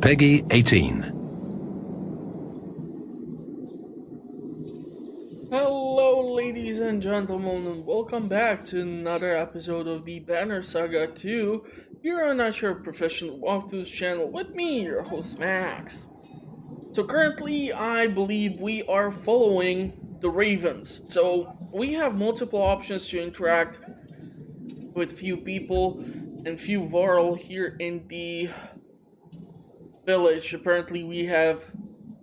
Peggy 18. Hello, ladies and gentlemen, and welcome back to another episode of the Banner Saga 2 here on your professional walkthroughs channel with me, your host Max. So currently, I believe we are following the Ravens. So we have multiple options to interact with few people and few Varl here in the village. Apparently, we have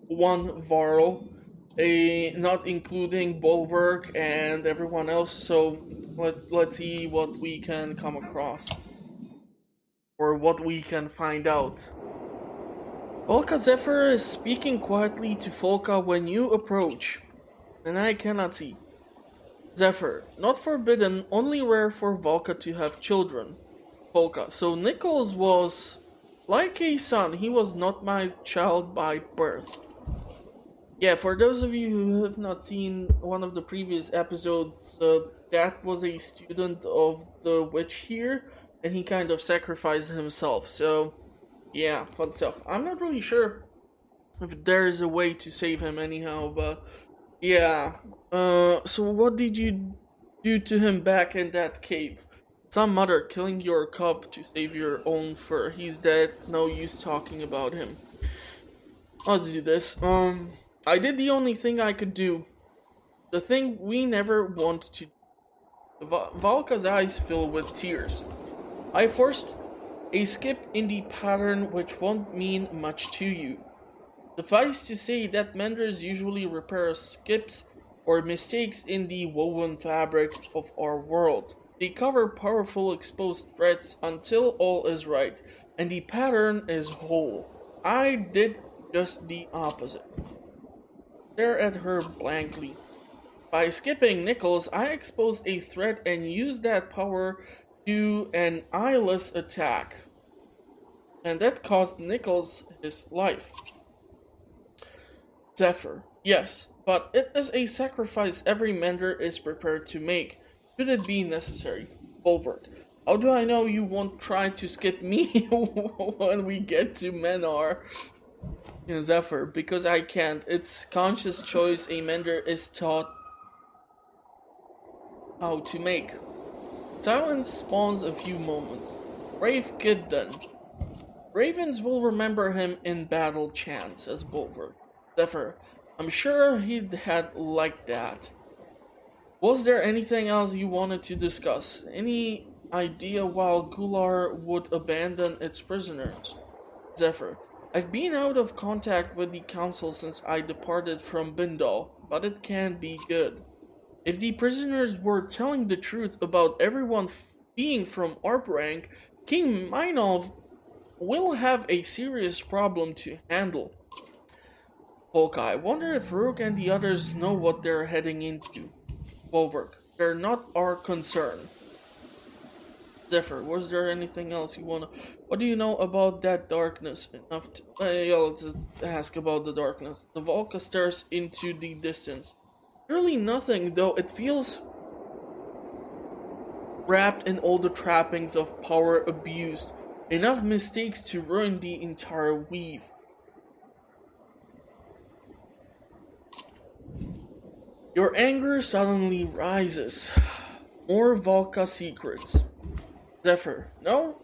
one Varl, not including Bulwark and everyone else. So let's see what we can come across or what we can find out. Volka Zephyr is speaking quietly to Volka when you approach, and I cannot see. Zephyr, not forbidden, only rare for Volka to have children. Volka, so Nichols was like a son, he was not my child by birth. Yeah, for those of you who have not seen one of the previous episodes, that was a student of the witch here, and he kind of sacrificed himself. So, yeah, fun stuff. I'm not really sure if there is a way to save him anyhow, but yeah. So what did you do to him back in that cave? Some mother killing your cub to save your own fur. He's dead. No use talking about him. Let's do this. I did the only thing I could do. The thing we never want to. Valka's eyes fill with tears. I forced a skip in the pattern which won't mean much to you. Suffice to say that menders usually repair skips or mistakes in the woven fabric of our world. They cover powerful exposed threads until all is right, and the pattern is whole. I did just the opposite. Stare at her blankly. By skipping Nichols, I exposed a threat and used that power to an eyeless attack. And that cost Nichols his life. Zephyr, yes, but it is a sacrifice every mender is prepared to make, should it be necessary. Bulwark, how do I know you won't try to skip me when we get to Menar? Zephyr, because I can't. It's conscious choice a mender is taught how to make. Silence spawns a few moments. Brave kid then. Ravens will remember him in battle chants, says Bulwark. Zephyr, I'm sure he'd had like that. Was there anything else you wanted to discuss? Any idea why Gular would abandon its prisoners? Zephyr, I've been out of contact with the council since I departed from Bindal, but it can be good. If the prisoners were telling the truth about everyone being from Arp rank, King Mainov will have a serious problem to handle. Volka, I wonder if Rook and the others know what they're heading into. Bulwark, they're not our concern. Zephyr, was there anything else you wanna... What do you know about that darkness? Enough to... yeah, let's ask about the darkness. The Volka stares into the distance. Surely nothing, though it feels wrapped in all the trappings of power abused. Enough mistakes to ruin the entire weave. Your anger suddenly rises. More Volka secrets. Zephyr, no,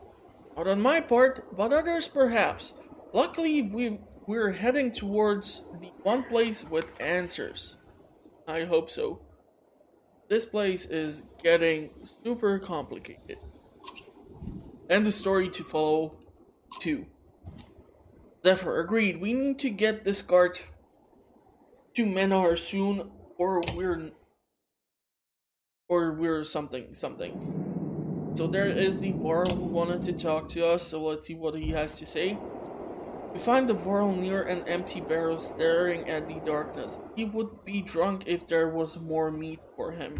not on my part, but others perhaps. Luckily, we're heading towards the one place with answers. I hope so. This place is getting super complicated. And the story to follow, too. Zephyr, agreed. We need to get this guard to Menar soon, or we're something. So there is the Varl who wanted to talk to us, so let's see what he has to say. We find the Varl near an empty barrel staring at the darkness. He would be drunk if there was more meat for him.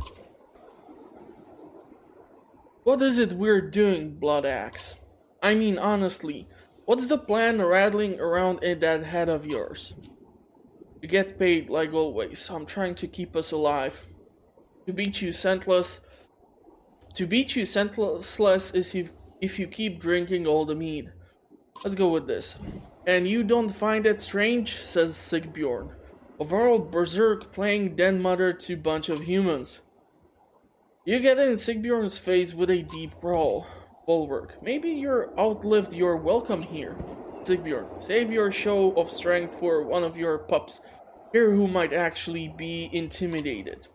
What is it we're doing, Blood Axe? I mean, honestly, what's the plan rattling around in that head of yours? You get paid, like always. I'm trying to keep us alive. To beat you senseless is if you keep drinking all the mead. Let's go with this. And you don't find it strange, says Sigbjorn. Overall berserk playing den mother to bunch of humans. You get in Sigbjorn's face with a deep growl. Bulwark, maybe you're outlived your welcome here. Sigbjorn, save your show of strength for one of your pups here who might actually be intimidated.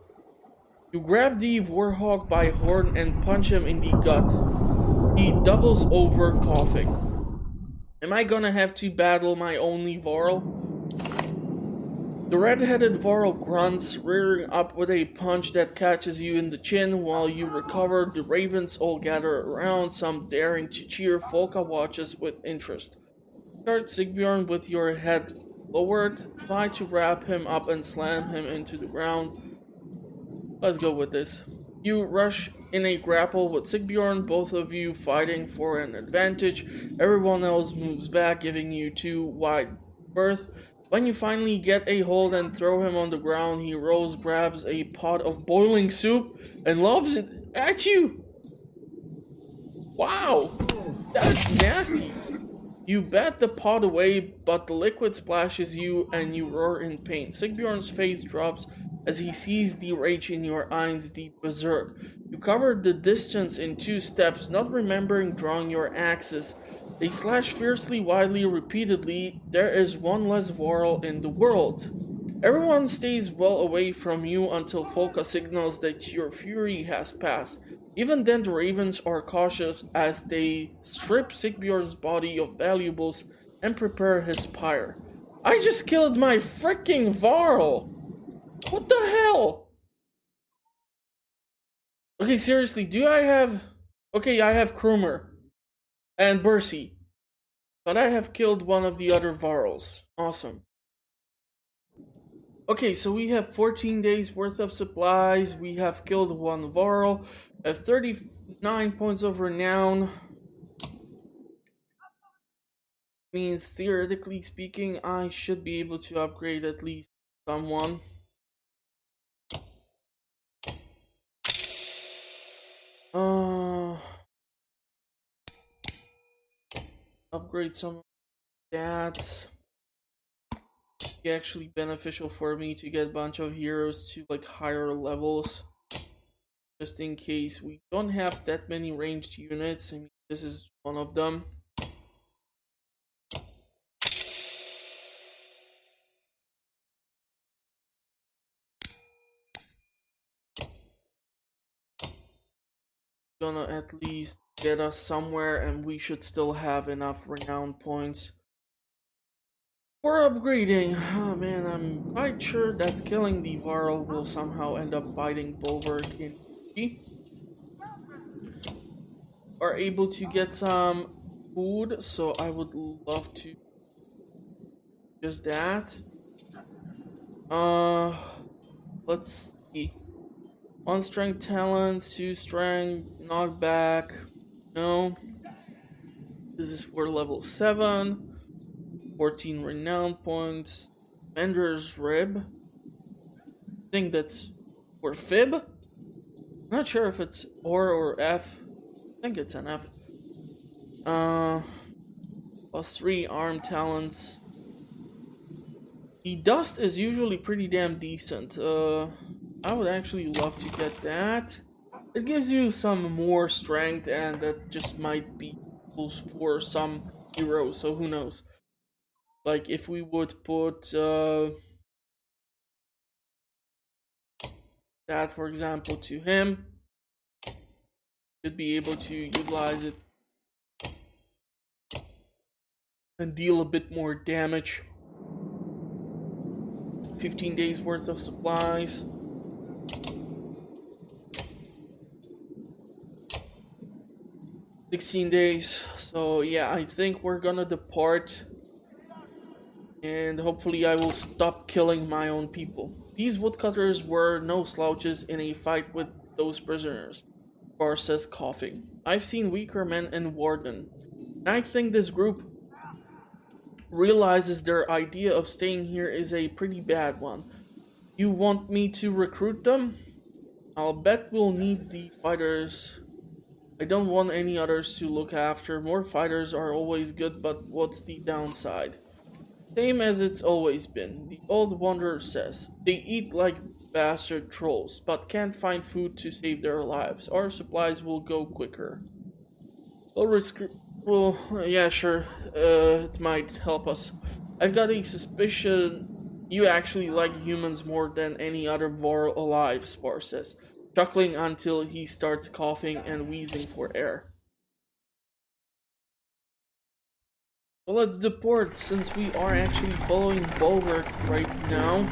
You grab the warhawk by horn and punch him in the gut. He doubles over, coughing. Am I gonna have to battle my only Varl? The red-headed Varl grunts, rearing up with a punch that catches you in the chin. While you recover, the ravens all gather around, some daring to cheer. Volka watches with interest. Start Sigbjorn with your head lowered. Try to wrap him up and slam him into the ground. Let's go with this. You rush in a grapple with Sigbjorn, both of you fighting for an advantage. Everyone else moves back, giving you two wide berth. When you finally get a hold and throw him on the ground, he rolls, grabs a pot of boiling soup, and lobs it at you. Wow, that's nasty. You bat the pot away, but the liquid splashes you and you roar in pain. Sigbjorn's face drops as he sees the rage in your eyes, the berserk. You cover the distance in 2 steps, not remembering drawing your axes. They slash fiercely, widely, repeatedly. There is one less Varl in the world. Everyone stays well away from you until Volka signals that your fury has passed. Even then, the ravens are cautious as they strip Sigbjorn's body of valuables and prepare his pyre. I just killed my freaking Varl! What the hell? Okay, seriously, do I have... Okay, I have Krumer and Bercy, but I have killed one of the other Varls. Awesome. Okay, so we have 14 days worth of supplies. We have killed one Varl. Have 39 points of renown. Means theoretically speaking, I should be able to upgrade at least someone. Upgrade some of that. Be actually beneficial for me to get a bunch of heroes to like higher levels. Just in case we don't have that many ranged units. I mean, this is one of them. Gonna at least get us somewhere, and we should still have enough renown points for upgrading. Oh man, I'm quite sure that killing the Varl will somehow end up biting Bulwark in G. Are able to get some food, so I would love to just that. Let's see. 1 strength talents, 2 strength, knockback. No. This is for level 7. 14 renown points. Bender's rib. I think that's for fib. I'm not sure if it's or F. I think it's an F. Plus 3 arm talents. The dust is usually pretty damn decent. I would actually love to get that. It gives you some more strength, and that just might be useful for some heroes, so who knows. Like, if we would put that, for example, to him, should be able to utilize it and deal a bit more damage. 15 days worth of supplies. 16 days. So yeah, I think we're gonna depart. And hopefully I will stop killing my own people. These woodcutters were no slouches in a fight with those prisoners. Bar says, coughing. I've seen weaker men in Warden. And I think this group realizes their idea of staying here is a pretty bad one. You want me to recruit them? I'll bet we'll need the fighters I don't want any others to look after. More fighters are always good, but what's the downside? Same as it's always been, the old wanderer says. They eat like bastard trolls, but can't find food to save their lives. Our supplies will go quicker. Well, well, yeah, sure. It might help us. I've got a suspicion you actually like humans more than any other Varl alive, Spar says, chuckling until he starts coughing and wheezing for air. Well, let's deport since we are actually following Bulwark right now.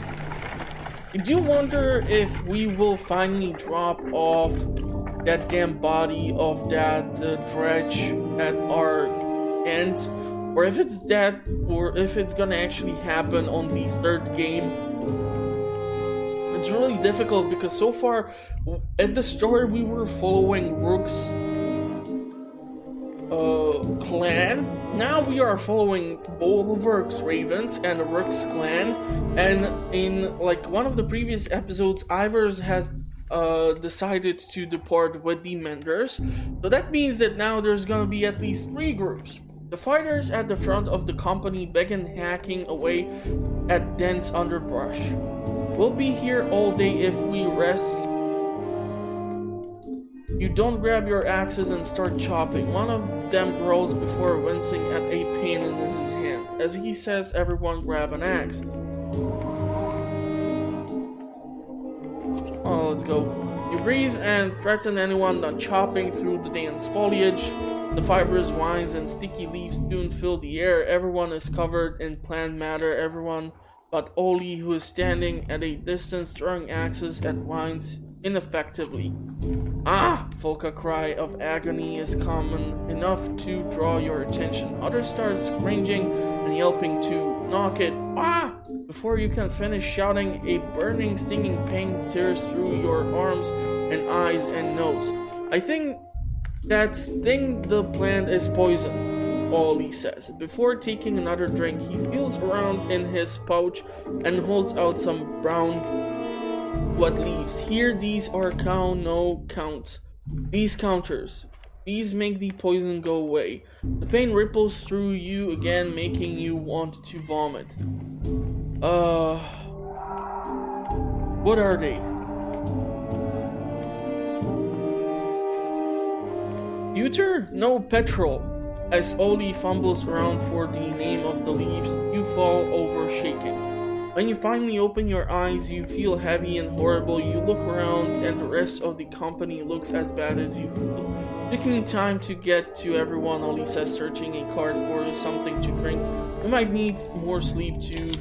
I do wonder if we will finally drop off that damn body of that dredge at our end, or if it's that, or if it's gonna actually happen on the third game. It's really difficult because so far at the story we were following Rook's clan. Now we are following Bulwark's Ravens and Rook's clan, and in like one of the previous episodes, Ivers has decided to depart with the Menders. So that means that now there's gonna be at least 3 groups. The fighters at the front of the company begin hacking away at dense underbrush. We'll be here all day if we rest. You don't grab your axes and start chopping. One of them growls before wincing at a pain in his hand. As he says, everyone grab an axe. Oh, let's go. You breathe and threaten anyone not chopping through the dense foliage. The fibrous vines and sticky leaves soon fill the air. Everyone is covered in plant matter. Everyone but Oli, who is standing at a distance throwing axes at vines ineffectively. Ah! Volka's cry of agony is common enough to draw your attention. Others start screeching and yelping to knock it. Ah! Before you can finish shouting, a burning, stinging pain tears through your arms and eyes and nose. I think that sting the plant is poisoned, Ollie says. Before taking another drink, he feels around in his pouch and holds out some brown wet leaves. Here, these are counts. These counters. These make the poison go away. The pain ripples through you again, making you want to vomit. What are they? Pewter? No, petrol. As Oli fumbles around for the name of the leaves, you fall over shaking. When you finally open your eyes, you feel heavy and horrible. You look around and the rest of the company looks as bad as you feel. Taking time to get to everyone, Oli says, searching a cart for something to drink. You might need more sleep to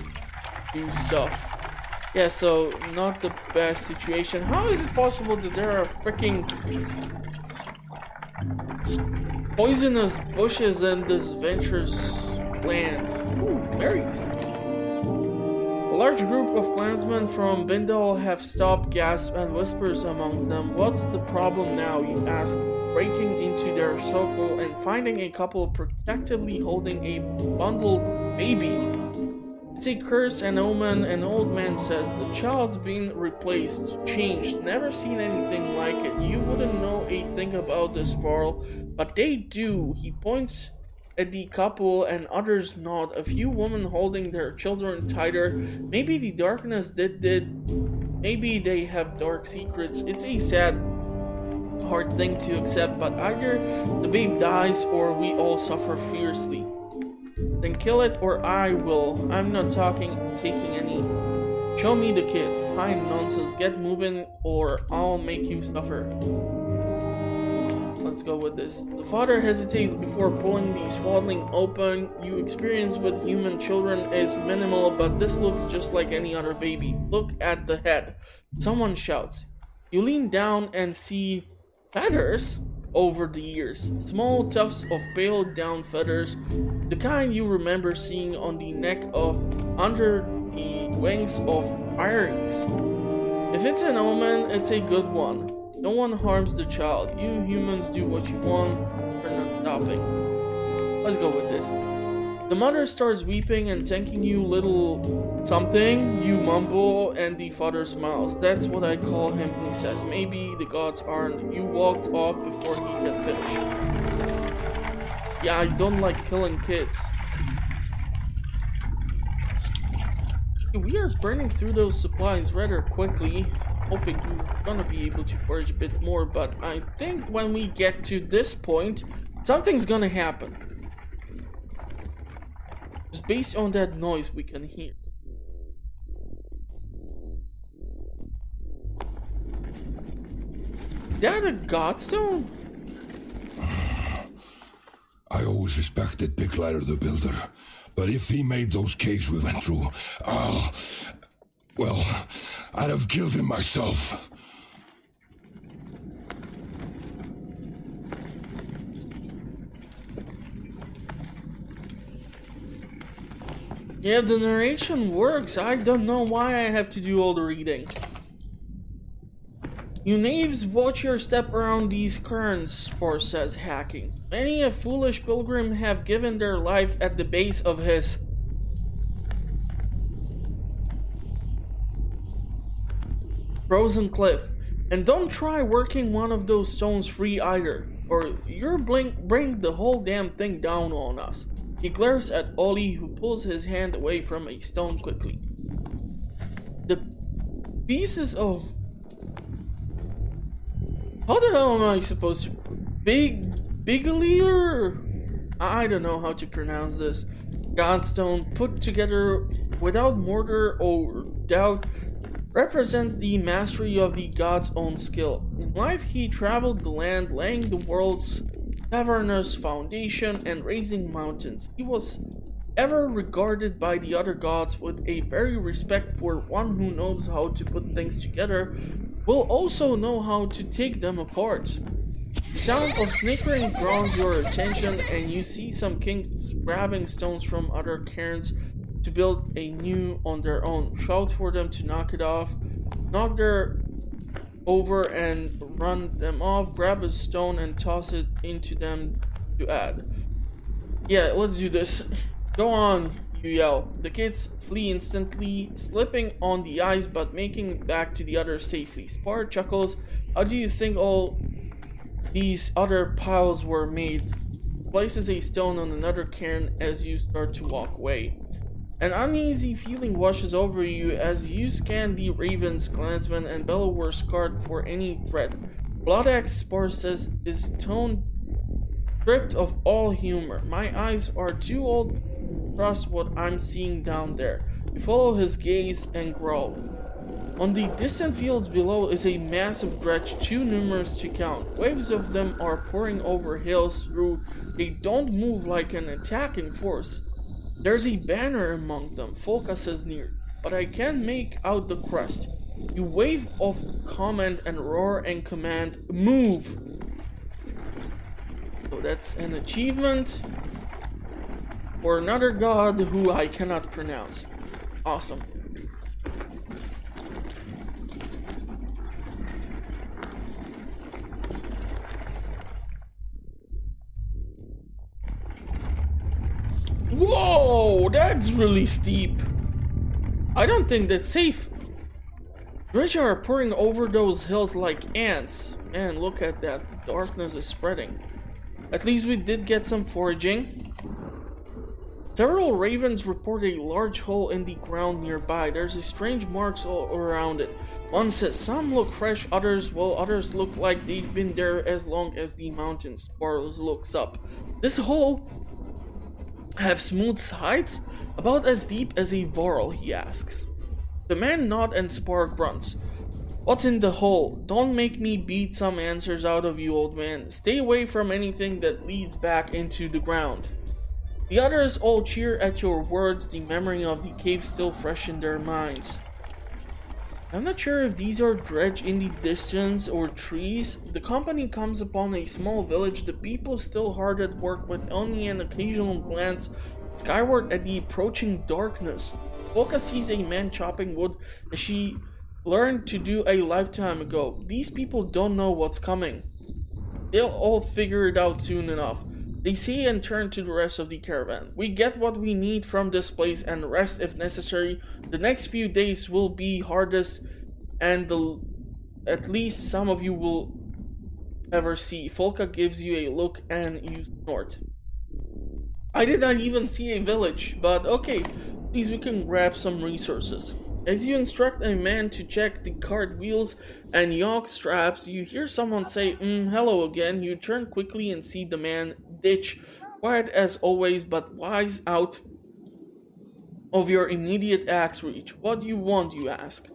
do stuff. Yeah, so not the best situation. How is it possible that there are freaking poisonous bushes in this venture's land? Ooh, berries. A large group of clansmen from Bindal have stopped, gasp, and whispers amongst them. What's the problem now, you ask, breaking into their circle and finding a couple protectively holding a bundled baby. It's a curse and omen, an old man says. The child's been replaced, changed, never seen anything like it. You wouldn't know a thing about this, Varl, but they do. He points at the couple and others nod. A few women holding their children tighter. Maybe the darkness did. Maybe they have dark secrets. It's a sad, hard thing to accept, but either the babe dies or we all suffer fiercely. Then kill it or I will. I'm not taking any. Show me the kid. Fine nonsense. Get moving or I'll make you suffer. Let's go with this. The father hesitates before pulling the swaddling open. You experience with human children is minimal, but this looks just like any other baby. Look at the head. Someone shouts. You lean down and see feathers over the ears. Small tufts of pale down feathers. The kind you remember seeing on the neck of under the wings of earrings. If it's an omen, it's a good one. No one harms the child. You humans do what you want. We're not stopping. Let's go with this. The mother starts weeping and thanking you, little something. You mumble, and the father smiles. That's what I call him, he says. Maybe the gods aren't. You walked off before he can finish. Yeah, I don't like killing kids. We are burning through those supplies rather quickly, hoping we're gonna be able to forage a bit more, but I think when we get to this point, something's gonna happen. Just based on that noise we can hear. Is that a godstone? I always respected Big Lighter the Builder, but if he made those caves we went through, well, I'd have killed him myself. Yeah, the narration works. I don't know why I have to do all the reading. You knaves, watch your step around these currents, Spore says, hacking. Many a foolish pilgrim have given their life at the base of his frozen cliff. And don't try working one of those stones free either, or you'll bring the whole damn thing down on us. He glares at Ollie, who pulls his hand away from a stone quickly. The pieces of... How the hell am I supposed to... Bigalier? I don't know how to pronounce this. Godstone, put together without mortar or doubt, represents the mastery of the god's own skill. In life, he traveled the land, laying the world's cavernous foundation and raising mountains. He was ever regarded by the other gods with a very respect for one who knows how to put things together, will also know how to take them apart. The sound of snickering draws your attention, and you see some kings grabbing stones from other cairns to build a new on their own. Shout for them to knock it off, knock their over and run them off, grab a stone and toss it into them to add. Yeah, let's do this. Go on, you yell. The kids flee instantly, slipping on the ice but making it back to the others safely. Spar chuckles. How do you think all these other piles were made? Places a stone on another cairn as you start to walk away. An uneasy feeling washes over you as you scan the ravens, clansmen, and bellowers card for any threat. Bloodaxe, Spar says, is tone stripped of all humor. My eyes are too old to trust what I'm seeing down there. You follow his gaze and growl. On the distant fields below is a massive dredge too numerous to count. Waves of them are pouring over hills through. They don't move like an attacking force. There's a banner among them, Folka says near, but I can't make out the crest. You wave off command and roar and command, move! So that's an achievement for another god who I cannot pronounce. Awesome. Whoa, that's really steep. I don't think that's safe. Dredge are pouring over those hills like ants. Man, look at that. The darkness is spreading. At least we did get some foraging. Several ravens report a large hole in the ground nearby. There's a strange marks all around it. One says some look fresh, others look like they've been there as long as the mountains. Barlows looks up. This hole have smooth sides? About as deep as a varl, he asks. The man nods and Spar grunts. What's in the hole? Don't make me beat some answers out of you, old man. Stay away from anything that leads back into the ground. The others all cheer at your words, the memory of the cave still fresh in their minds. I'm not sure if these are dredge in the distance or trees. The company comes upon a small village, the people still hard at work with only an occasional glance skyward at the approaching darkness. Volka sees a man chopping wood as she learned to do a lifetime ago. These people don't know what's coming. They'll all figure it out soon enough. They say and turn to the rest of the caravan. We get what we need from this place and rest if necessary. The next few days will be hardest and at least some of you will ever see. Folka gives you a look and you snort. I did not even see a village, but okay, please we can grab some resources. As you instruct a man to check the cart wheels and yoke straps, you hear someone say, hello again. You turn quickly and see the man ditch, quiet as always, but wise out of your immediate axe reach. What do you want, you ask?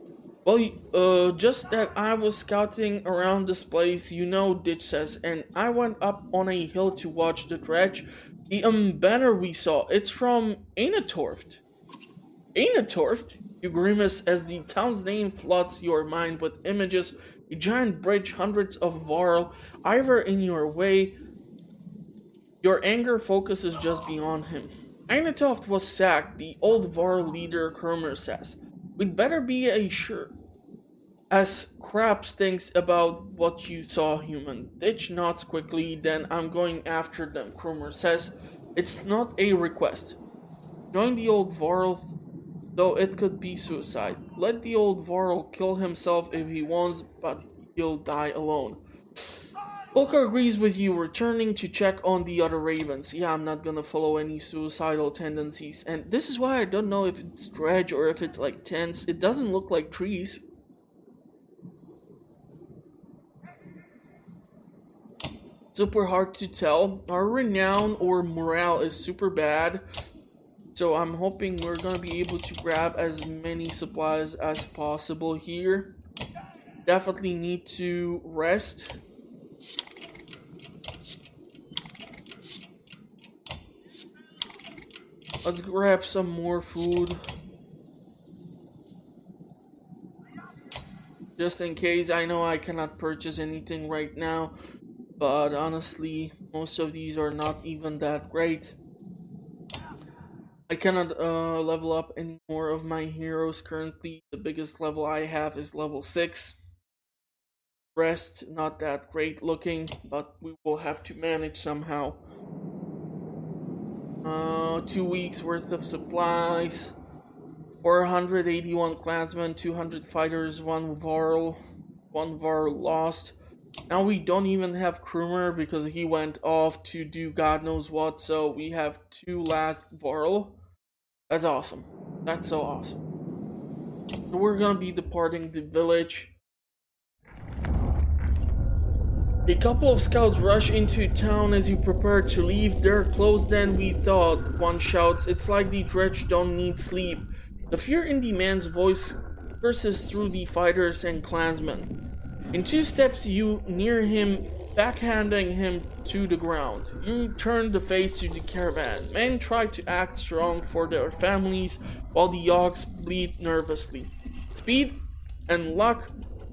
Well, just that I was scouting around this place, you know, Ditch says, and I went up on a hill to watch the dredge. The banner we saw, it's from Einatorft. Einatorft? You grimace as the town's name floods your mind with images, a giant bridge, hundreds of Varl, either in your way. Your anger focuses just beyond him. Einatorft was sacked, the old Varl leader Kermer says. We'd better be sure. As Crabs thinks about what you saw, human. Ditch nods quickly, then I'm going after them, Kromer says. It's not a request. Join the old Varl, though it could be suicide. Let the old Varl kill himself if he wants, but he'll die alone. Volker agrees with you, returning to check on the other ravens. Yeah, I'm not gonna follow any suicidal tendencies. And this is why I don't know if it's dredge or if it's like tents. It doesn't look like trees. Super hard to tell. Our renown or morale is super bad. So I'm hoping we're gonna be able to grab as many supplies as possible here. Definitely need to rest. Let's grab some more food. Just in case. I know I cannot purchase anything right now. But honestly, most of these are not even that great. I cannot level up any more of my heroes currently. The biggest level I have is level 6. Rest, not that great looking, but we will have to manage somehow. 2 weeks worth of supplies, 481 clansmen, 200 fighters, 1 Varl lost. Now we don't even have Krumer because he went off to do God knows what, so we have 2 last Varl. That's awesome. That's so awesome. So we're gonna be departing the village. A couple of scouts rush into town as you prepare to leave. They're closer than we thought, one shouts. It's like the dredge don't need sleep. The fear in the man's voice pierces through the fighters and clansmen. In 2 steps you near him, backhanding him to the ground. You turn the face to the caravan. Men try to act strong for their families, while the yaks bleed nervously. Speed and luck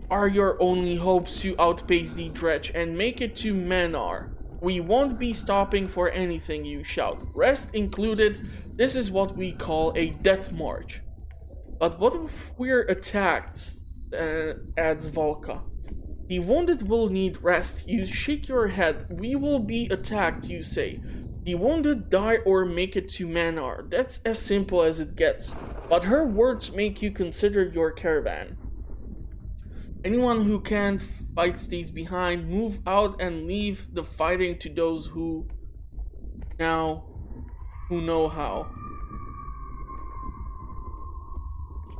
are your only hopes to outpace the dredge and make it to Manar. We won't be stopping for anything, you shout. Rest included, this is what we call a death march. But what if we're attacked? Adds Volka. The wounded will need rest. You shake your head. We will be attacked, you say. The wounded die or make it to Manar. That's as simple as it gets. But her words make you consider your caravan. Anyone who can't fight stays behind. Move out and leave the fighting to those who know how.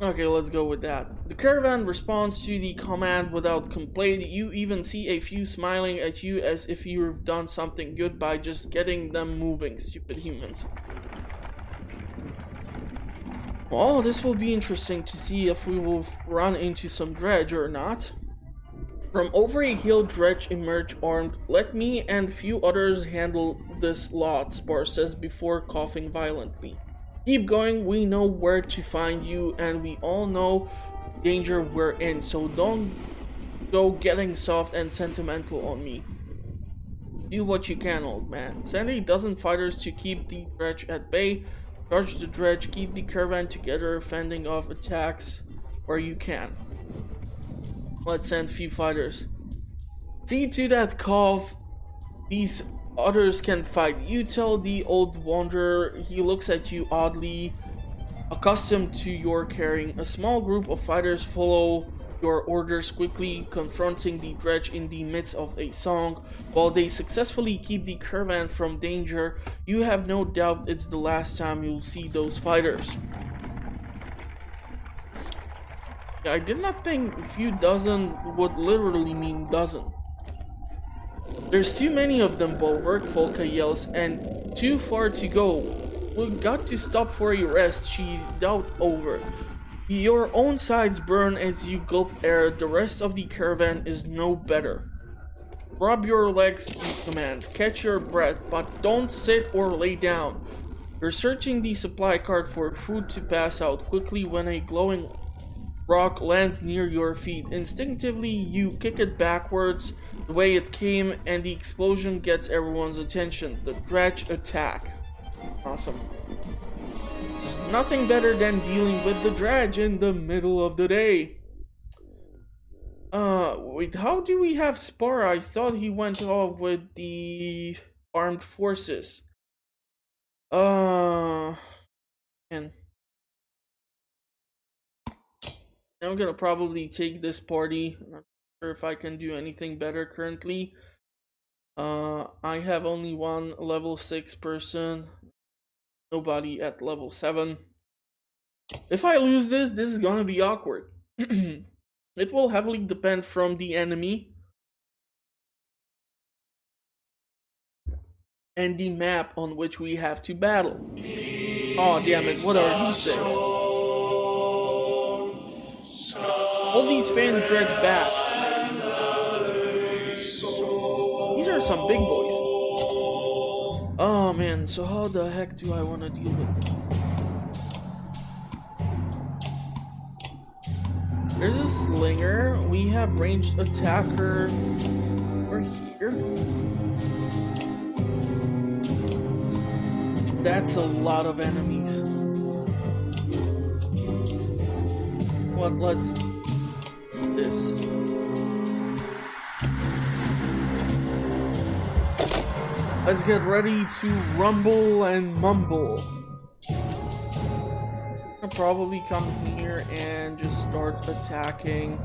Okay, let's go with that. The caravan responds to the command without complaint. You even see a few smiling at you as if you've done something good by just getting them moving, stupid humans. Well, this will be interesting to see if we will run into some dredge or not. From over a hill, dredge emerge armed. Let me and few others handle this lot, Spar says before coughing violently. Keep going, we know where to find you, and we all know danger we're in, so don't go getting soft and sentimental on me. Do what you can, old man. Send a dozen fighters to keep the dredge at bay. Charge the dredge, keep the caravan together, fending off attacks where you can. Let's send few fighters. See to that cough. These Others can fight. You tell the old wanderer. He looks at you oddly, accustomed to your carrying. A small group of fighters follow your orders, quickly confronting the dredge in the midst of a song. While they successfully keep the caravan from danger, you have no doubt it's the last time you'll see those fighters. I did not think a few dozen would literally mean dozen. There's too many of them, Bulwark, Folka yells, and too far to go. We've got to stop for a rest, she's doubt over. Your own sides burn as you gulp air. The rest of the caravan is no better. Rub your legs, you command. Catch your breath, but don't sit or lay down. You're searching the supply cart for food to pass out quickly when a glowing rock lands near your feet. Instinctively, you kick it backwards the way it came, and the explosion gets everyone's attention. The dredge attack. Awesome. There's nothing better than dealing with the dredge in the middle of the day. Wait, how do we have Spar? I thought he went off with the armed forces. And I'm gonna probably take this party. I'm not sure if I can do anything better currently. I have only one level 6 person. Nobody at level 7. If I lose this is gonna be awkward. It will heavily depend from the enemy and the map on which we have to battle. Oh damn it, what are these things? Hold these fan dredge back. These are some big boys. Oh man, so how the heck do I want to deal with them? There's a slinger. We have ranged attacker. We're here. That's a lot of enemies. What? Let's do this. Let's get ready to rumble and mumble. I'll probably come here and just start attacking.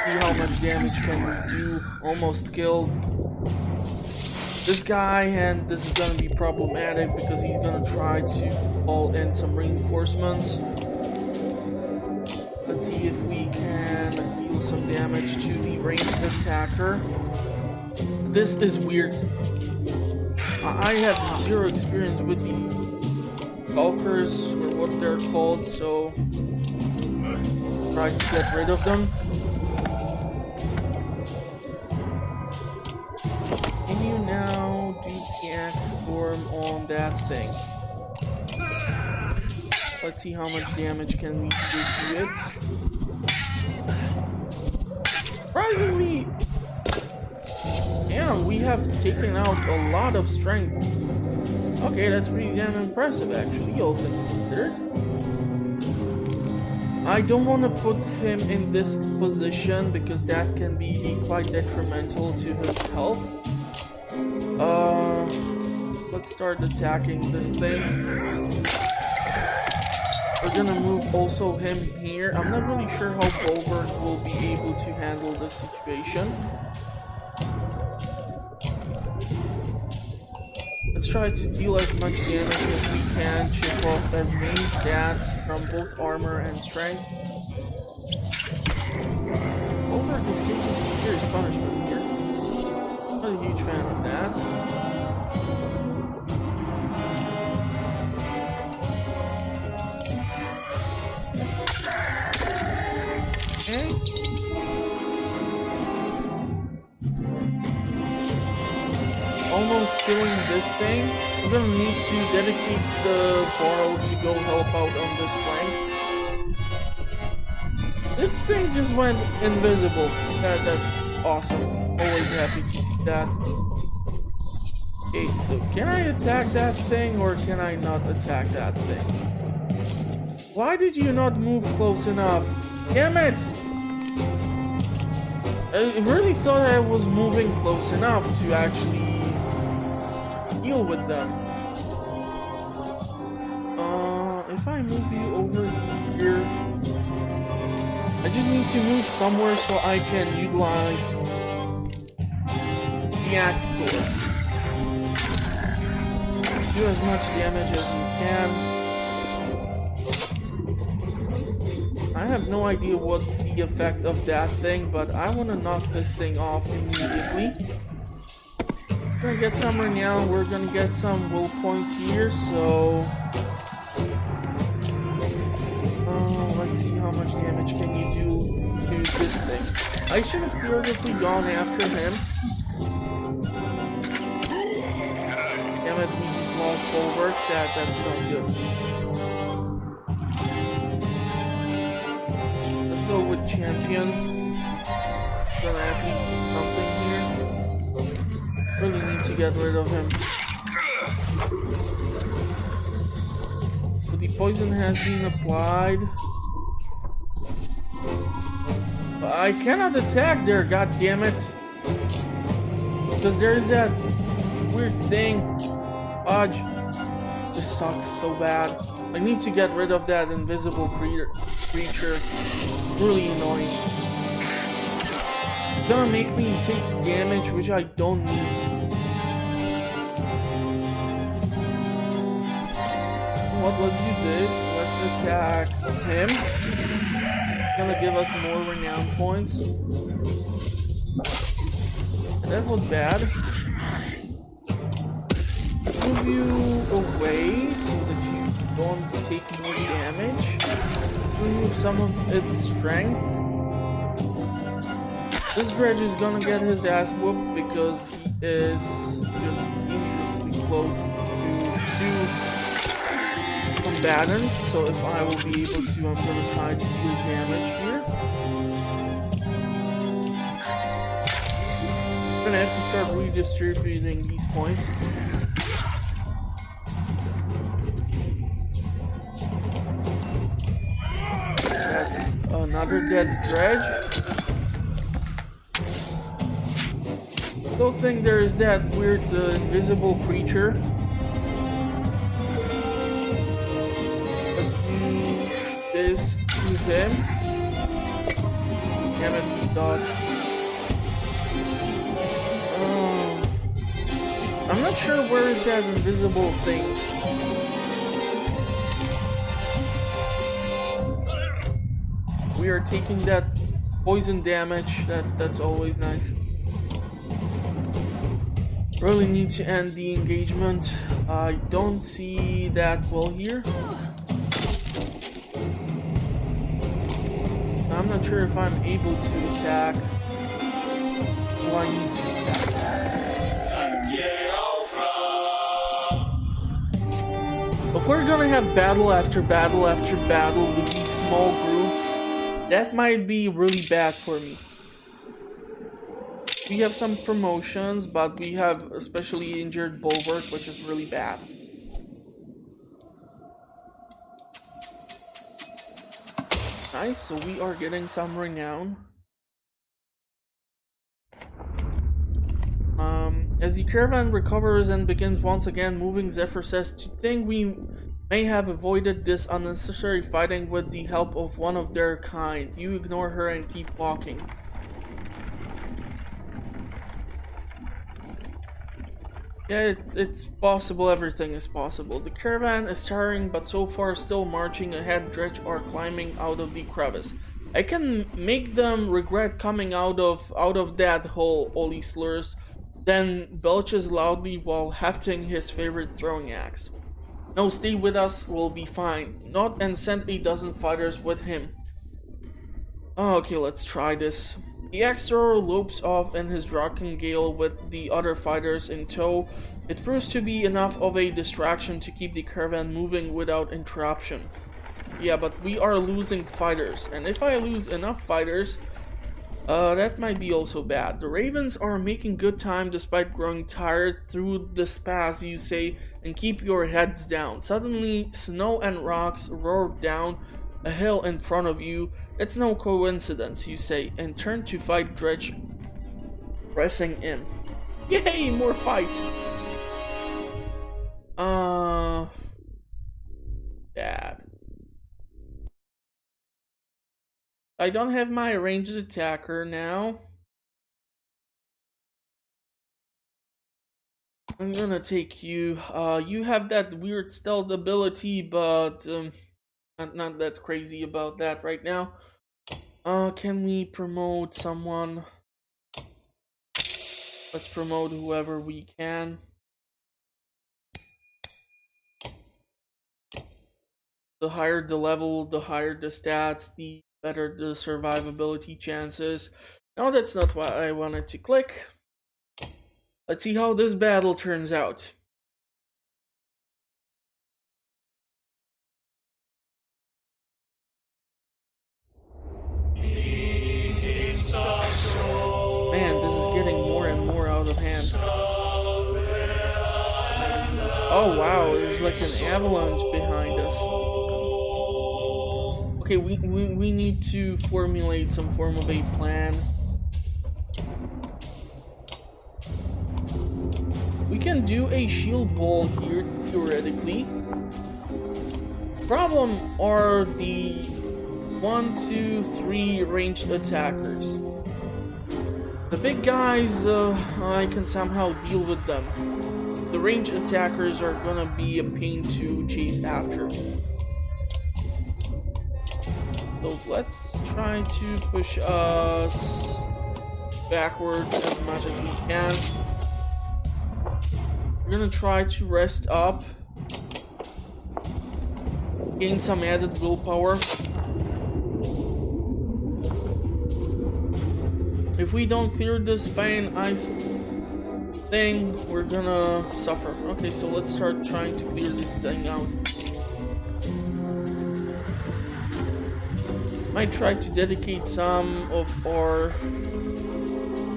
See how much damage can we do. Almost killed this guy, and this is gonna be problematic because he's gonna try to call in some reinforcements. Let's see if we can deal some damage to the ranged attacker. This is weird. I have zero experience with the Valkers, or what they're called, so try to get rid of them. Can you now do the axe storm on that thing? Let's see how much damage can we do to it. Surprisingly, yeah, we have taken out a lot of strength. Okay, that's pretty damn impressive actually, all things considered. I don't want to put him in this position because that can be quite detrimental to his health. Let's start attacking this thing. We're gonna move also him here. I'm not really sure how Bulwark will be able to handle this situation. Let's try to deal as much damage as we can, chip off as many stats from both armor and strength. Bulwark is taking some serious punishment here. Not a huge fan of that. Okay. Almost killing this thing. We're gonna need to dedicate the Varl to go help out on this flank. This thing just went invisible. That's awesome. Always happy to see that. Okay, so can I attack that thing or can I not attack that thing? Why did you not move close enough? Damn it! I really thought I was moving close enough to actually deal with them. If I move you over here, I just need to move somewhere so I can utilize the axe store. Do as much damage as you can. I have no idea what's the effect of that thing, but I want to knock this thing off immediately. We're gonna get some renown, we're gonna get some will points here, so... let's see how much damage can you do to this thing. I should have theoretically gone after him. Damn it, we just lost bulwark. That's not good. Let's go with champion. Gonna at least do something here. Really need to get rid of him. So the poison has been applied. I cannot attack there, god damn it. Because there's that weird thing. Fudge. This sucks so bad. I need to get rid of that invisible creature. Really annoying. It's gonna make me take damage which I don't need. What, let's do this. Let's attack him. Gonna give us more renown points. That was bad. Let's move you away so that you don't take more damage. Remove some of its strength. This dredge is gonna get his ass whooped because he is just dangerously close to two combatants, so if I will be able to, I'm gonna try to deal damage here. I'm gonna have to start redistributing these points. That's another dead dredge. Still think there is that weird invisible creature. This to him. Damn it, he dodged. I'm not sure where is that invisible thing. We are taking that poison damage. That's always nice. Really need to end the engagement. I don't see that well here. I'm not sure if I'm able to attack. Do I need to attack? If we're gonna have battle after battle after battle with these small groups, that might be really bad for me. We have some promotions, but we have especially injured bulwark, which is really bad. Nice, so we are getting some renown. As the caravan recovers and begins once again moving, Zephyr says to think we may have avoided this unnecessary fighting with the help of one of their kind. You ignore her and keep walking. Yeah, it's possible, everything is possible. The caravan is tiring, but so far still marching ahead. Dredge are climbing out of the crevice. I can make them regret coming out of that hole, Oli slurs, then belches loudly while hefting his favorite throwing axe. No, stay with us, we'll be fine. Not and send a dozen fighters with him. Okay, let's try this. The axe thrower lopes off in his drunken gale with the other fighters in tow. It proves to be enough of a distraction to keep the caravan moving without interruption. Yeah, but we are losing fighters, and if I lose enough fighters, that might be also bad. The ravens are making good time despite growing tired. Through the spas, you say, and keep your heads down. Suddenly, snow and rocks roar down a hill in front of you. It's no coincidence, you say, and turn to fight Dredge Pressing in. Yay, more fights. Bad. I don't have my ranged attacker now. I'm gonna take you. You have that weird stealth ability, but not that crazy about that right now. Can we promote someone? Let's promote whoever we can. The higher the level, the higher the stats, the better the survivability chances. No, that's not what I wanted to click. Let's see how this battle turns out. Man, this is getting more and more out of hand. Oh wow, there's like an avalanche behind us. Okay, we need to formulate some form of a plan. We can do a shield wall here, theoretically. Problem are the 1, 2, 3 ranged attackers. The big guys, I can somehow deal with them. The ranged attackers are gonna be a pain to chase after. So let's try to push us backwards as much as we can. We're gonna try to rest up, gain some added willpower. If we don't clear this fine ice thing, we're gonna suffer. Okay, so let's start trying to clear this thing out. Might try to dedicate some of our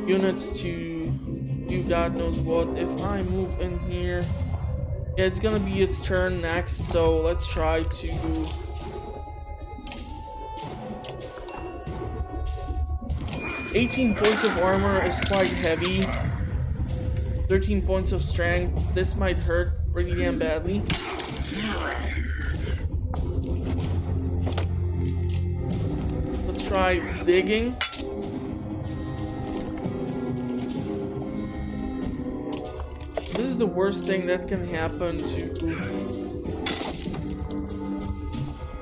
units to do God knows what. If I move in here, yeah, it's gonna be its turn next, so let's try to 18 points of armor is quite heavy. 13 points of strength. This might hurt pretty damn badly. Let's try digging. This is the worst thing that can happen to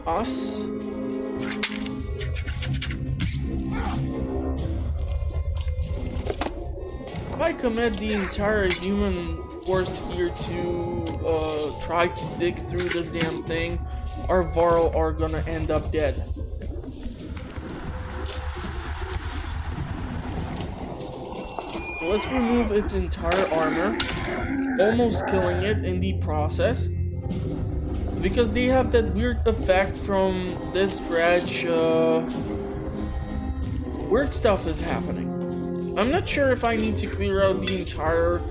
us. If I commit the entire human force here to try to dig through this damn thing, our Varl are gonna end up dead. So let's remove its entire armor, almost killing it in the process. Because they have that weird effect from this dredge, weird stuff is happening. I'm not sure if I need to clear out the entire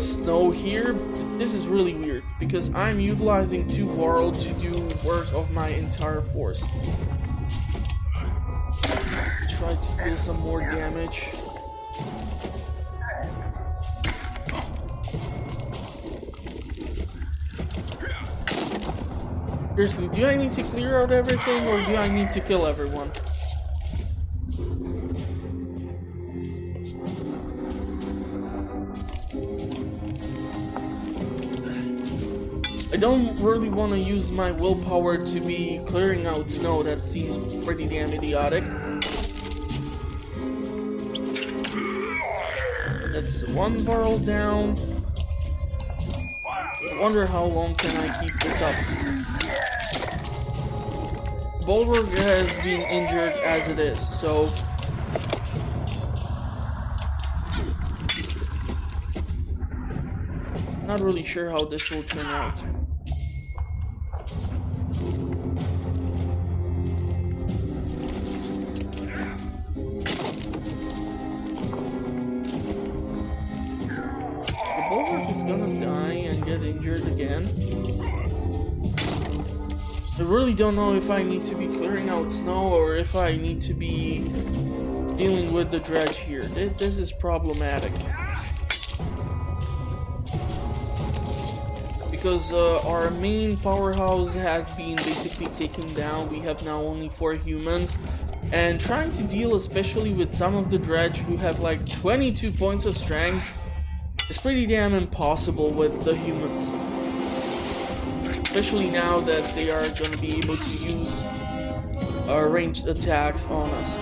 snow here. This is really weird because I'm utilizing 2 Varl to do work of my entire force. Try to deal some more damage. Seriously, do I need to clear out everything or do I need to kill everyone? I don't really want to use my willpower to be clearing out snow. That seems pretty damn idiotic. That's 1 Varl down. I wonder how long can I keep this up. Bulwark has been injured as it is, so not really sure how this will turn out. The Bulwark is gonna die and get injured again. I really don't know if I need to be clearing out snow or if I need to be dealing with the dredge here. This is problematic. Because our main powerhouse has been basically taken down. We have now only 4 humans. And trying to deal especially with some of the dredge who have like 22 points of strength is pretty damn impossible with the humans. Especially now that they are going to be able to use ranged attacks on us.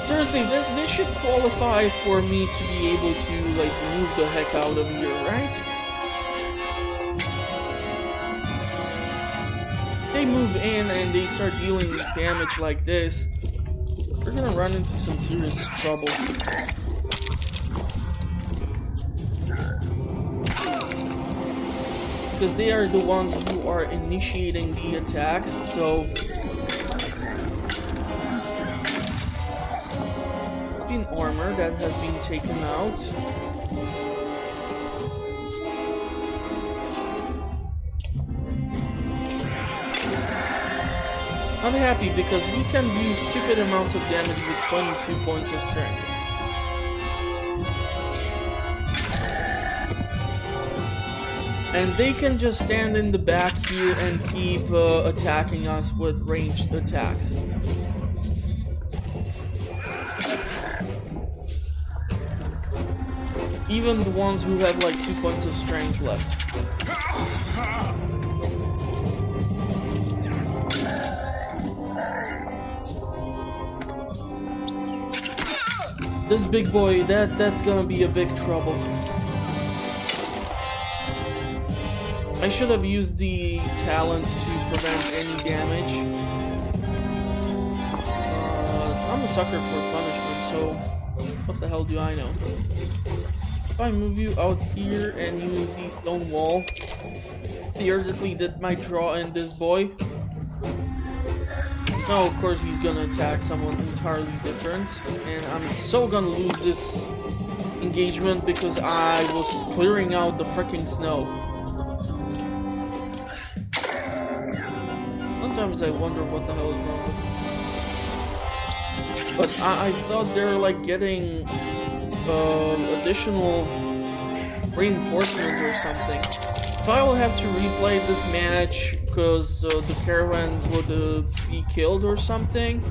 Seriously, this should qualify for me to be able to, like, move the heck out of here, right? They move in and they start dealing damage like this, we're gonna run into some serious trouble. Because they are the ones who are initiating the attacks, so armor that has been taken out. I'm happy because he can do stupid amounts of damage with 22 points of strength. And they can just stand in the back here and keep attacking us with ranged attacks. Even the ones who have like 2 points of strength left. This big boy, that's gonna be a big trouble. I should have used the talent to prevent any damage. I'm a sucker for punishment, so what the hell do I know? If I move you out here and use the stone wall, theoretically that might draw in this boy. Now of course he's gonna attack someone entirely different, and I'm so gonna lose this engagement because I was clearing out the freaking snow. Sometimes I wonder what the hell is wrong with me. But I thought they're like getting additional reinforcements or something. If I will have to replay this match because the caravan would be killed or something,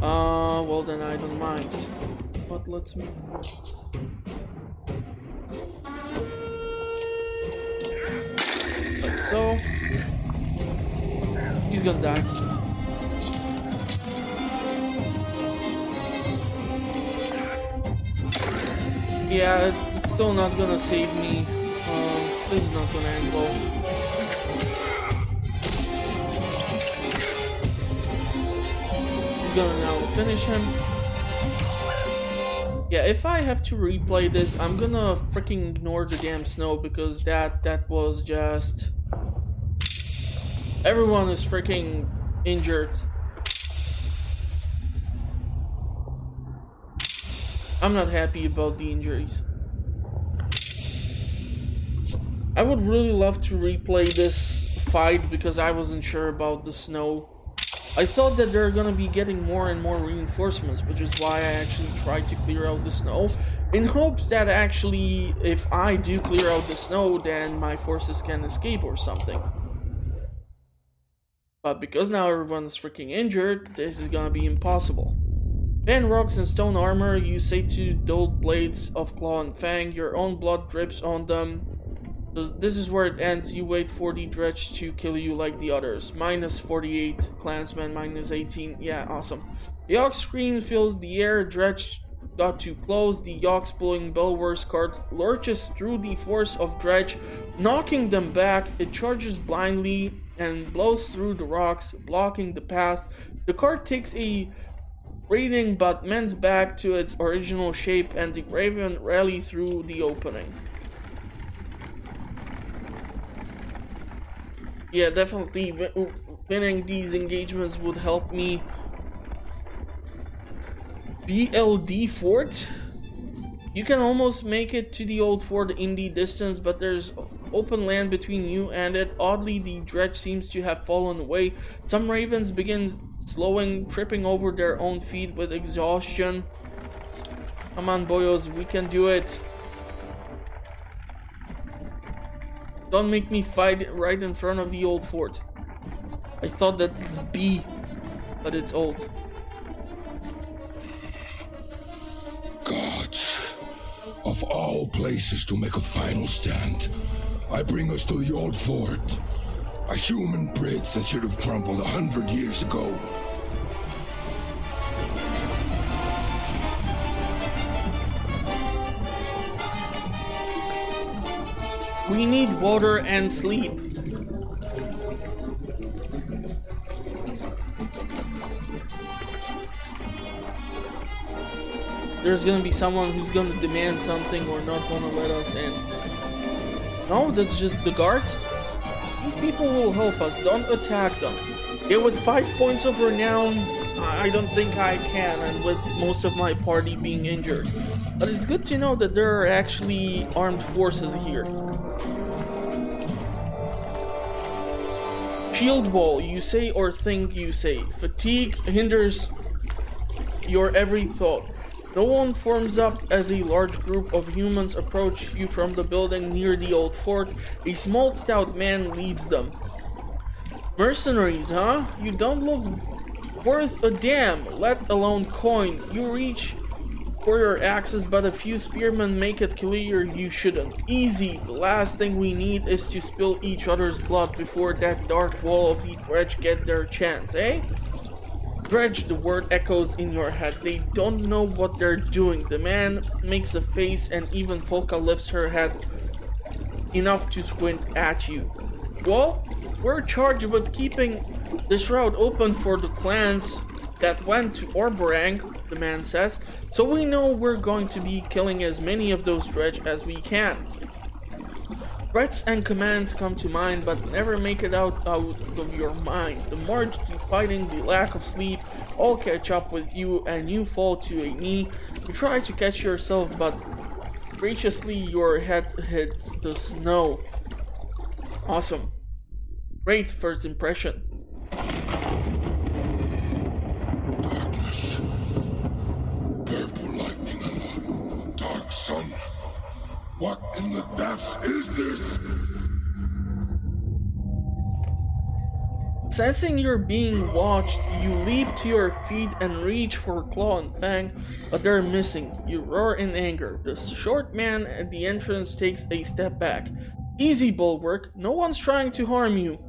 well then I don't mind. But let's move. Like so. He's gonna die. Yeah, it's still not gonna save me. This is not gonna end well. He's gonna now finish him. Yeah, if I have to replay this, I'm gonna freaking ignore the damn snow because that was just... Everyone is freaking injured. I'm not happy about the injuries. I would really love to replay this fight because I wasn't sure about the snow. I thought that they're gonna be getting more and more reinforcements, which is why I actually tried to clear out the snow, in hopes that actually, if I do clear out the snow, then my forces can escape or something. But because now everyone's freaking injured, this is gonna be impossible. Ban rocks and stone armor, you say to dulled blades of claw and fang, your own blood drips on them. So this is where it ends, you wait for the dredge to kill you like the others. Minus 48, clansman minus 18, yeah, awesome. The ox scream filled the air, dredge got too close, the ox pulling Belwer's cart lurches through the force of dredge, knocking them back, it charges blindly and blows through the rocks, blocking the path. The cart takes a raiding but mends back to its original shape and the raven rally through the opening. Yeah, definitely winning these engagements would help me. BLD fort? You can almost make it to the old fort in the distance, but there's open land between you and it. Oddly, the dredge seems to have fallen away. Some ravens begin slowing, tripping over their own feet with exhaustion. Come on, boyos, we can do it. Don't make me fight right in front of the old fort. I thought that it's B, but it's old. Gods, of all places to make a final stand, I bring us to the old fort. A human bridge that should have crumbled 100 years ago. We need water and sleep. There's gonna be someone who's gonna demand something or not gonna let us in. No, that's just the guards. These people will help us, don't attack them. Yeah, with 5 points of renown, I don't think I can, and with most of my party being injured. But it's good to know that there are actually armed forces here. Shield wall, you say or think you say. Fatigue hinders your every thought. No one forms up as a large group of humans approach you from the building near the old fort. A small, stout man leads them. Mercenaries, huh? You don't look worth a damn, let alone coin. You reach for your axes, but a few spearmen make it clear you shouldn't. Easy. The last thing we need is to spill each other's blood before that dark wall of the dredge get their chance, eh? Dredge, the word echoes in your head. They don't know what they're doing. The man makes a face and even Folka lifts her head enough to squint at you. Well, we're charged with keeping this route open for the clans that went to Orborang, the man says, so we know we're going to be killing as many of those dredge as we can. Threats and commands come to mind, but never make it out of your mind. The march, the fighting, the lack of sleep, all catch up with you and you fall to a knee. You try to catch yourself, but graciously your head hits the snow. Awesome. Great first impression. Darkness. Purple lightning and a dark sun. What in the depths is this? Sensing you're being watched, you leap to your feet and reach for Claw and Fang, but they're missing. You roar in anger. The short man at the entrance takes a step back. Easy, Bulwark. No one's trying to harm you.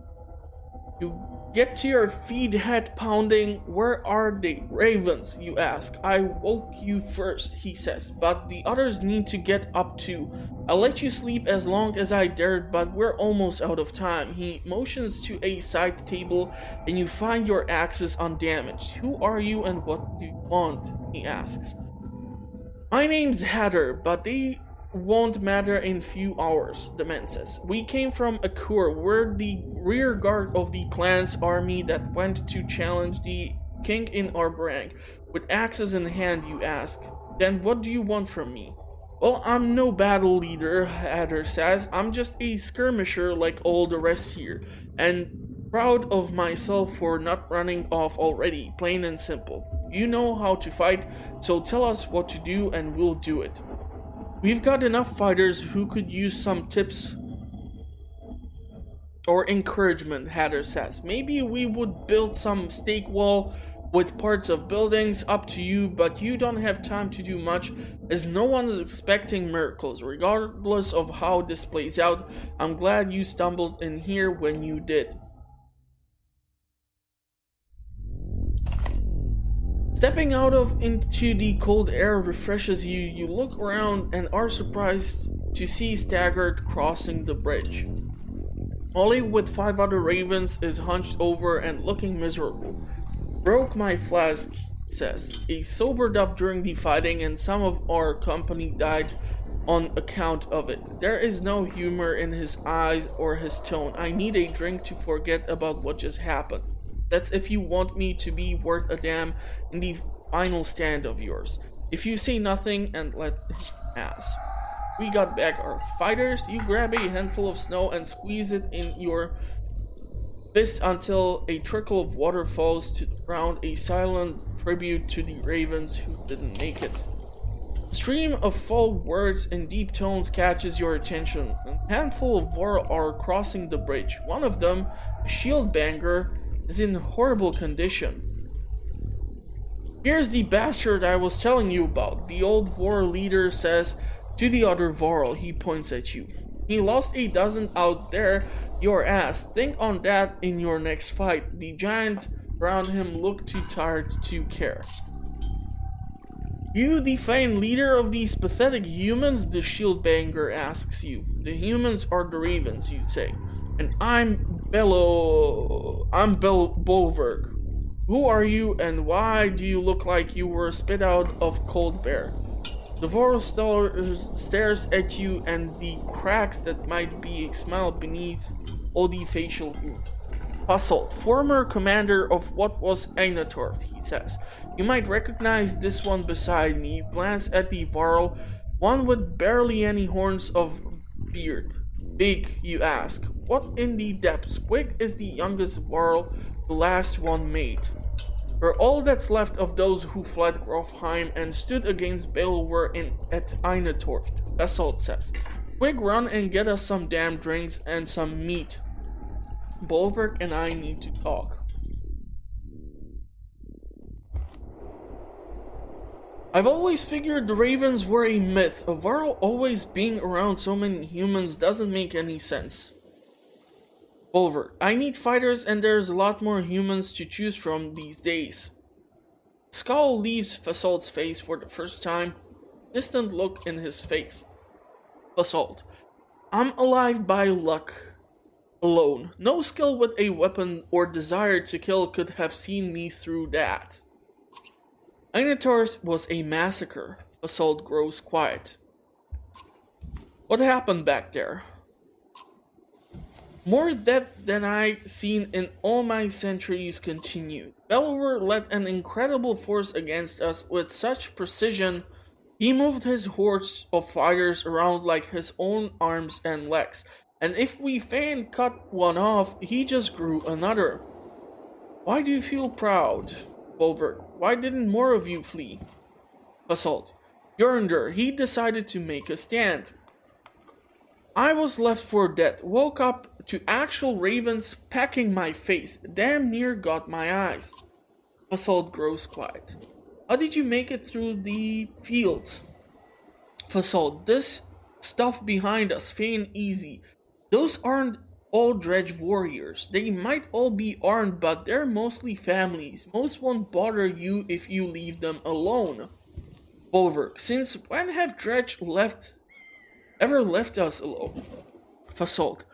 You get to your feet, head pounding. Where are they? Ravens, you ask. I woke you first, he says, but the others need to get up too. I'll let you sleep as long as I dared, but we're almost out of time. He motions to a side table and you find your axes undamaged. Who are you and what do you want? He asks. My name's Hatter, but they won't matter in few hours, the man says. We came from Akur. We're the rear guard of the clan's army that went to challenge the king in Arborang. With axes in hand, you ask. Then what do you want from me? Well, I'm no battle leader, Hatter says. I'm just a skirmisher like all the rest here. And proud of myself for not running off already, plain and simple. You know how to fight, so tell us what to do and we'll do it. We've got enough fighters who could use some tips or encouragement, Hatter says. Maybe we would build some stake wall with parts of buildings, up to you, but you don't have time to do much as no one's expecting miracles. Regardless of how this plays out, I'm glad you stumbled in here when you did. Stepping out into the cold air refreshes you. You look around and are surprised to see Staggart crossing the bridge. Ollie with 5 other ravens is hunched over and looking miserable. Broke my flask, he says. He sobered up during the fighting and some of our company died on account of it. There is no humor in his eyes or his tone. I need a drink to forget about what just happened. That's if you want me to be worth a damn in the final stand of yours. If you say nothing and let him pass. We got back our fighters. You grab a handful of snow and squeeze it in your fist until a trickle of water falls to the ground, a silent tribute to the ravens who didn't make it. A stream of full words in deep tones catches your attention. A handful of Vor are crossing the bridge. One of them, a shield banger, is in horrible condition. Here's the bastard I was telling you about, the old war leader says to the other Vorl. He points at you. He lost a dozen out there, your ass. Think on that in your next fight. The giant around him looked too tired to care. You the fine leader of these pathetic humans? The shield banger asks you. The humans are the ravens, you say. And I'm Bolverk. Who are you and why do you look like you were spit out of Cold Bear? The Vorl stares at you and the cracks that might be a smile beneath all the facial glue. Puzzled, former commander of what was Einatorf, he says. You might recognize this one beside me. You glance at the Varl, one with barely any horns of beard. Big, you ask. What in the depths? Quick is the youngest Varl, the last one made. We're all that's left of those who fled Grofheim and stood against Belwer at Einatorf, Vesselt says. Quick, run and get us some damn drinks and some meat. Bolverk and I need to talk. I've always figured the ravens were a myth. A Varl always being around so many humans doesn't make any sense. Bolverk, I need fighters and there's a lot more humans to choose from these days. Scowl leaves Fasolt's face for the first time. Distant look in his face. Fasolt, I'm alive by luck alone. No skill with a weapon or desire to kill could have seen me through that. Einator's was a massacre. Fasolt grows quiet. What happened back there? More death than I've seen in all my centuries continued. Belwer led an incredible force against us with such precision. He moved his hordes of fighters around like his own arms and legs. And if we fan cut one off, he just grew another. Why do you feel proud, Bolverk? Why didn't more of you flee? Basalt. Yurnder, he decided to make a stand. I was left for dead, woke up to actual ravens pecking my face, damn near got my eyes. Basalt grows quiet. How did you make it through the fields? Basalt, this stuff behind us, fain easy. Those aren't all dredge warriors. They might all be armed, but they're mostly families. Most won't bother you if you leave them alone. Bolverk, since when have dredge ever left us alone? Fasolt,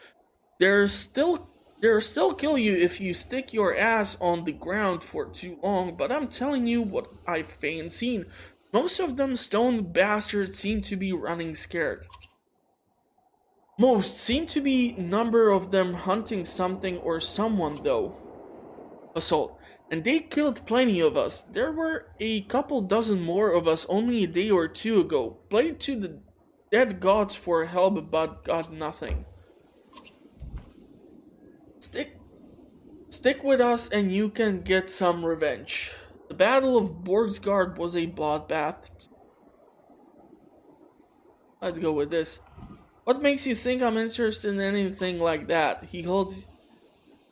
they'll still kill you if you stick your ass on the ground for too long, but I'm telling you what I've fain seen. Most of them stone bastards seem to be running scared. Most seem to be number of them hunting something or someone though. Assault. And they killed plenty of us. There were a couple dozen more of us only a day or two ago. Played to the dead gods for help but got nothing. Stick with us and you can get some revenge. The Battle of Borgsgard was a bloodbath. Let's go with this. What makes you think I'm interested in anything like that? He holds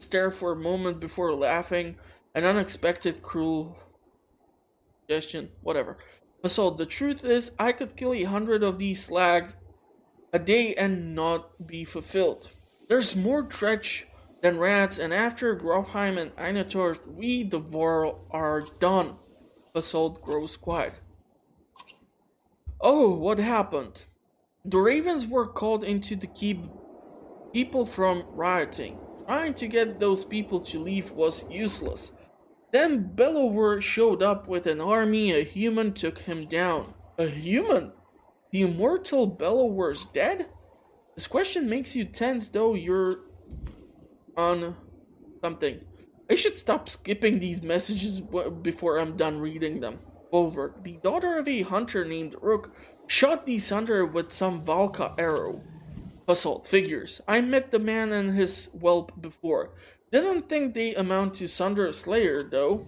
stare for a moment before laughing. An unexpected cruel suggestion. Whatever. So the truth is, I could kill 100 of these slags a day and not be fulfilled. There's more dredge than rats, and after Grofheim and Einator, we the Vorl are done. Basalt grows quiet. Oh, what happened? The ravens were called into to keep people from rioting. Trying to get those people to leave was useless. Then Bellower showed up with an army. A human took him down. A human? The immortal Bellower's dead? This question makes you tense, though you're on something. I should stop skipping these messages before I'm done reading them. Over. The daughter of a hunter named Rook shot the Sunder with some Valka arrow. Basalt figures. I met the man and his whelp before. Didn't think they amount to Sunder Slayer, though.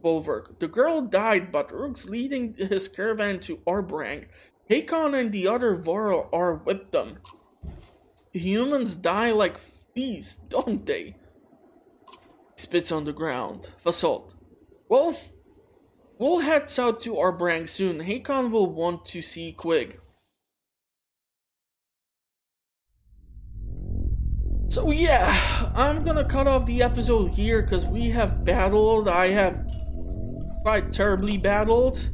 Volverk. The girl died, but Rook's leading his caravan to Arbrang. Hakon and the other Vora are with them. Humans die like fleas, don't they? Spits on the ground. Basalt. Well, we'll head south to Arbrang soon. Hakon will want to see Quig. So yeah, I'm gonna cut off the episode here because we have battled. I have quite terribly battled.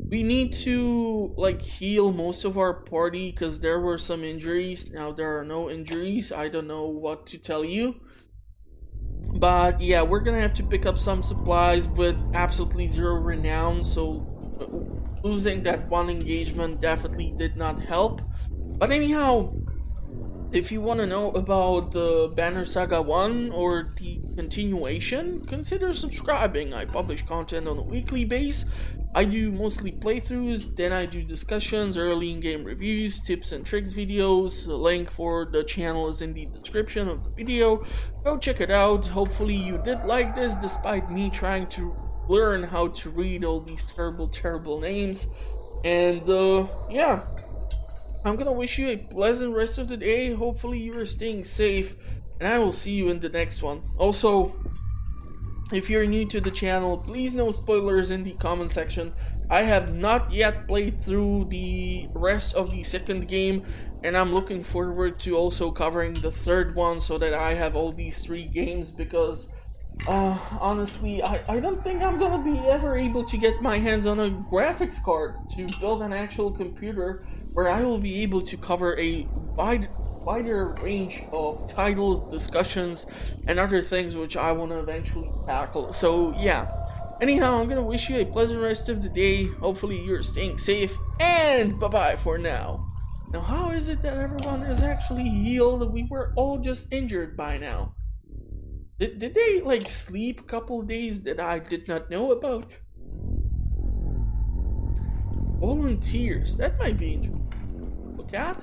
We need to like heal most of our party because there were some injuries. Now there are no injuries. I don't know what to tell you. But yeah, we're gonna have to pick up some supplies with absolutely zero renown, so losing that one engagement definitely did not help. But anyhow, if you want to know about the Banner Saga 1 or the continuation, consider subscribing. I publish content on a weekly basis. I do mostly playthroughs, then I do discussions, early in-game reviews, tips and tricks videos. The link for the channel is in the description of the video. Go check it out. Hopefully you did like this, despite me trying to learn how to read all these terrible names. And yeah, I'm gonna wish you a pleasant rest of the day. Hopefully you are staying safe, and I will see you in the next one. Also, if you're new to the channel, please no spoilers in the comment section. I have not yet played through the rest of the second game, and I'm looking forward to also covering the third one so that I have all these 3 games, because honestly, I don't think I'm gonna be ever able to get my hands on a graphics card to build an actual computer where I will be able to cover a wider range of titles, discussions, and other things which I want to eventually tackle. So yeah, anyhow, I'm gonna wish you a pleasant rest of the day. Hopefully you're staying safe, and bye-bye for now. Now, how is it that everyone is actually healed? We were all just injured by now. Did they like sleep a couple of days that I did not know about? Volunteers, that might be interesting. Look at.